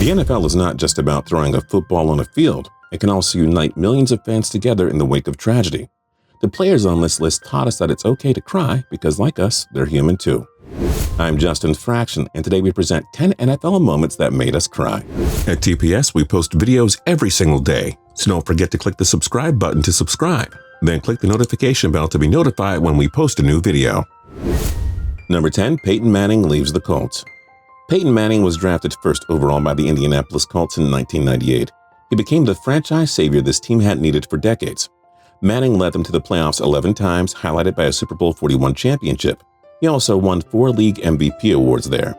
The NFL is not just about throwing a football on a field. It can also unite millions of fans together in the wake of tragedy. The players on this list taught us that it's okay to cry because, like us, they're human too. I'm Justin Fraction, and today we present 10 NFL moments that made us cry. At TPS, we post videos every single day, so don't forget to click the subscribe button to subscribe. Then click the notification bell to be notified when we post a new video. Number 10. Peyton Manning leaves the Colts. Peyton Manning was drafted first overall by the Indianapolis Colts in 1998. He became the franchise savior this team hadn't needed for decades. Manning led them to the playoffs 11 times, highlighted by a Super Bowl 41 championship. He also won 4 league MVP awards there.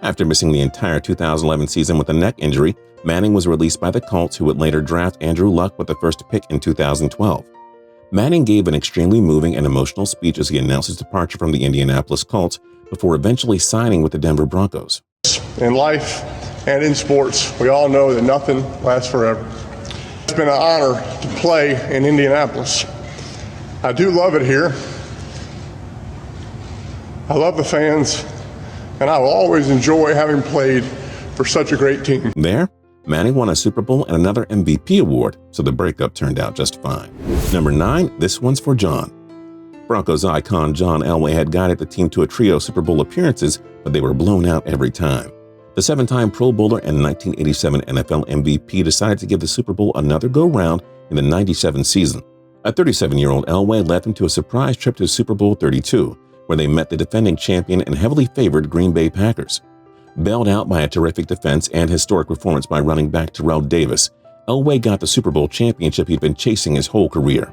After missing the entire 2011 season with a neck injury, Manning was released by the Colts, who would later draft Andrew Luck with the first pick in 2012. Manning gave an extremely moving and emotional speech as he announced his departure from the Indianapolis Colts before eventually signing with the Denver Broncos. In life and in sports, we all know that nothing lasts forever. It's been an honor to play in Indianapolis. I do love it here. I love the fans, and I will always enjoy having played for such a great team. There, Manning won a Super Bowl and another MVP award, so the breakup turned out just fine. Number 9, this one's for John. Broncos icon John Elway had guided the team to a trio of Super Bowl appearances, but they were blown out every time. The 7-time Pro Bowler and 1987 NFL MVP decided to give the Super Bowl another go-round in the 97 season. A 37-year-old Elway led them to a surprise trip to Super Bowl 32, where they met the defending champion and heavily favored Green Bay Packers. Bailed out by a terrific defense and historic performance by running back Terrell Davis, Elway got the Super Bowl championship he'd been chasing his whole career.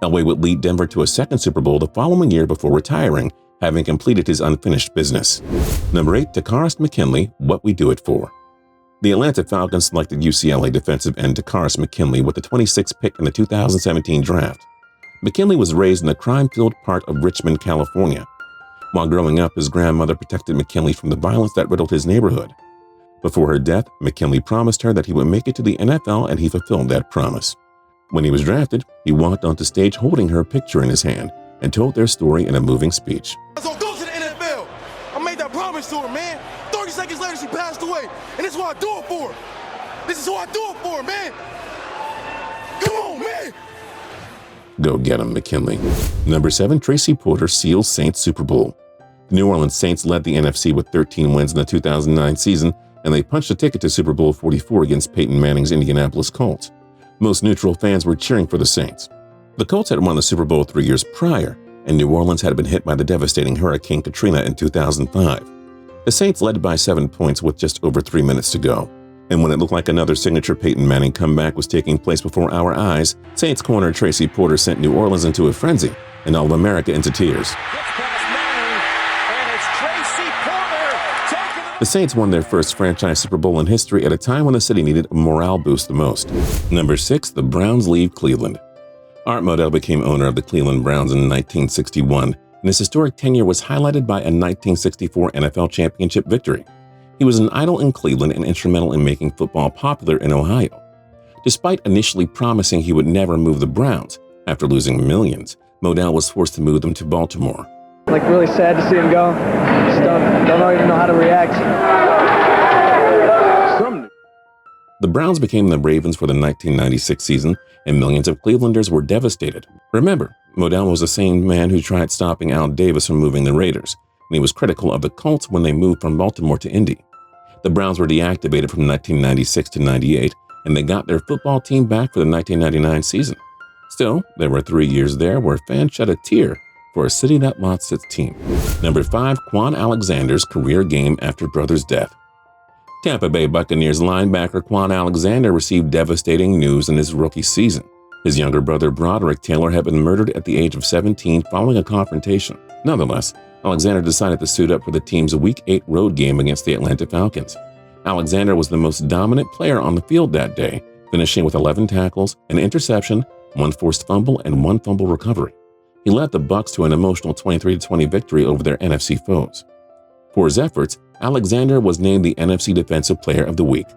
Elway would lead Denver to a second Super Bowl the following year before retiring, having completed his unfinished business. Number 8. TAKKARIST McKinley, What We Do It For. The Atlanta Falcons selected UCLA defensive end TAKKARIST McKinley with the 26th pick in the 2017 draft. McKinley was raised in the crime-filled part of Richmond, California. While growing up, his grandmother protected McKinley from the violence that riddled his neighborhood. Before her death, McKinley promised her that he would make it to the NFL, and he fulfilled that promise. When he was drafted, he walked onto stage holding her picture in his hand and told their story in a moving speech. So go to the NFL. I made that promise to her, man. 30 seconds later, she passed away. And this is what I do it for. This is who I do it for, man. Come on, man. Go get him, McKinley. Number 7. Tracy Porter seals Saints Super Bowl. The New Orleans Saints led the NFC with 13 wins in the 2009 season, and they punched a ticket to Super Bowl 44 against Peyton Manning's Indianapolis Colts. Most neutral fans were cheering for the Saints. The Colts had won the Super Bowl 3 years prior, and New Orleans had been hit by the devastating Hurricane Katrina in 2005. The Saints led by 7 points with just over 3 minutes to go. And when it looked like another signature Peyton Manning comeback was taking place before our eyes, Saints corner Tracy Porter sent New Orleans into a frenzy and all of America into tears. The Saints won their first franchise Super Bowl in history at a time when the city needed a morale boost the most. Number 6. The Browns leave Cleveland. Art Modell became owner of the Cleveland Browns in 1961, and his historic tenure was highlighted by a 1964 NFL championship victory. He was an idol in Cleveland and instrumental in making football popular in Ohio. Despite initially promising he would never move the Browns, after losing millions, Modell was forced to move them to Baltimore. Really sad to see him go. Just don't even know how to react. The Browns became the Ravens for the 1996 season, and millions of Clevelanders were devastated. Remember, Modell was the same man who tried stopping Al Davis from moving the Raiders, and he was critical of the Colts when they moved from Baltimore to Indy. The Browns were deactivated from 1996 to 98, and they got their football team back for the 1999 season. Still, there were 3 years there where fans shed a tear for a city that lost its team. Number 5. Quan Alexander's career game after brother's death. Tampa Bay Buccaneers linebacker Quan Alexander received devastating news in his rookie season. His younger brother Broderick Taylor had been murdered at the age of 17 following a confrontation. Nonetheless, Alexander decided to suit up for the team's Week 8 road game against the Atlanta Falcons. Alexander was the most dominant player on the field that day, finishing with 11 tackles, an interception, 1 forced fumble, and 1 fumble recovery. He led the Bucs to an emotional 23-20 victory over their NFC foes. For his efforts, Alexander was named the NFC Defensive Player of the Week.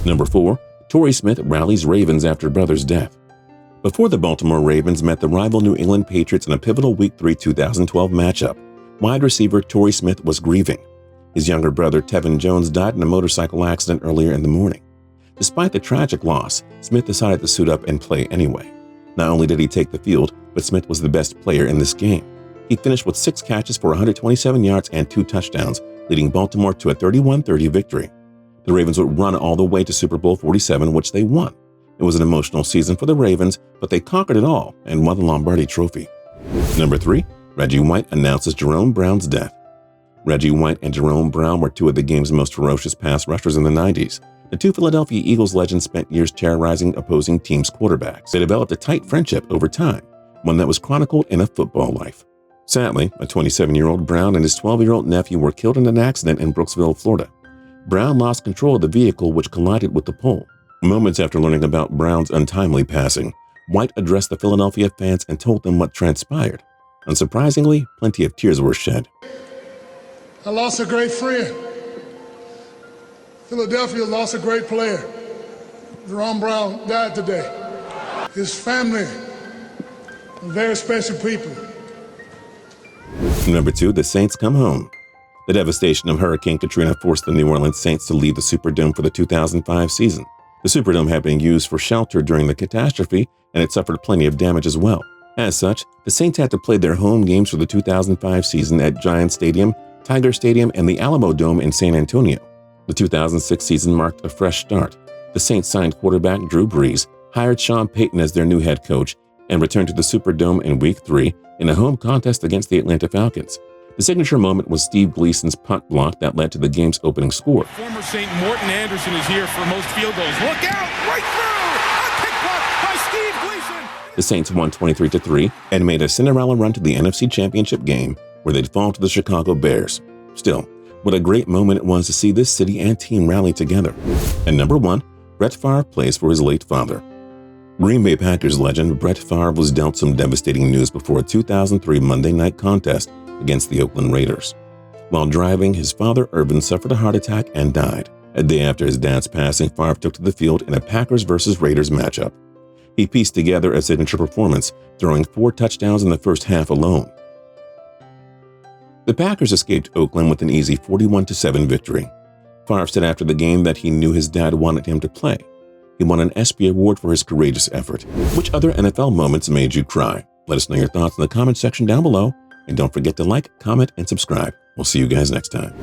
Number 4. Torrey Smith rallies Ravens after brother's death. Before the Baltimore Ravens met the rival New England Patriots in a pivotal Week 3 2012 matchup, wide receiver Torrey Smith was grieving. His younger brother, Tevin Jones, died in a motorcycle accident earlier in the morning. Despite the tragic loss, Smith decided to suit up and play anyway. Not only did he take the field, but Smith was the best player in this game. He finished with 6 catches for 127 yards and 2 touchdowns, leading Baltimore to a 31-30 victory. The Ravens would run all the way to Super Bowl 47, which they won. It was an emotional season for the Ravens, but they conquered it all and won the Lombardi Trophy. Number 3, Reggie White announces Jerome Brown's death. Reggie White and Jerome Brown were 2 of the game's most ferocious pass rushers in the 90s. The 2 Philadelphia Eagles legends spent years terrorizing opposing teams' quarterbacks. They developed a tight friendship over time, one that was chronicled in A Football Life. Sadly, a 27-year-old Brown and his 12-year-old nephew were killed in an accident in Brooksville, Florida. Brown lost control of the vehicle, which collided with the pole. Moments after learning about Brown's untimely passing, White addressed the Philadelphia fans and told them what transpired. Unsurprisingly, plenty of tears were shed. I lost a great friend. Philadelphia lost a great player. Jerome Brown died today. His family, very special people. Number 2, the Saints come home. The devastation of Hurricane Katrina forced the New Orleans Saints to leave the Superdome for the 2005 season. The Superdome had been used for shelter during the catastrophe, and it suffered plenty of damage as well. As such, the Saints had to play their home games for the 2005 season at Giants Stadium, Tiger Stadium, and the Alamo Dome in San Antonio. The 2006 season marked a fresh start. The Saints signed quarterback Drew Brees, hired Sean Peyton as their new head coach, and returned to the Superdome in Week 3 in a home contest against the Atlanta Falcons. The signature moment was Steve Gleason's punt block that led to the game's opening score. Former Saint Morton Anderson is here for most field goals. Look out! Right through! A kick block by Steve Gleason! The Saints won 23-3 and made a Cinderella run to the NFC Championship game, where they'd fall to the Chicago Bears. Still, what a great moment it was to see this city and team rally together. And number 1, Brett Favre plays for his late father. Green Bay Packers legend Brett Favre was dealt some devastating news before a 2003 Monday night contest against the Oakland Raiders. While driving, his father Irvin suffered a heart attack and died. A day after his dad's passing, Favre took to the field in a Packers versus Raiders matchup. He pieced together a signature performance, throwing 4 touchdowns in the first half alone. The Packers escaped Oakland with an easy 41-7 victory. Favre said after the game that he knew his dad wanted him to play. He won an ESPY award for his courageous effort. Which other NFL moments made you cry? Let us know your thoughts in the comment section down below. And don't forget to like, comment, and subscribe. We'll see you guys next time.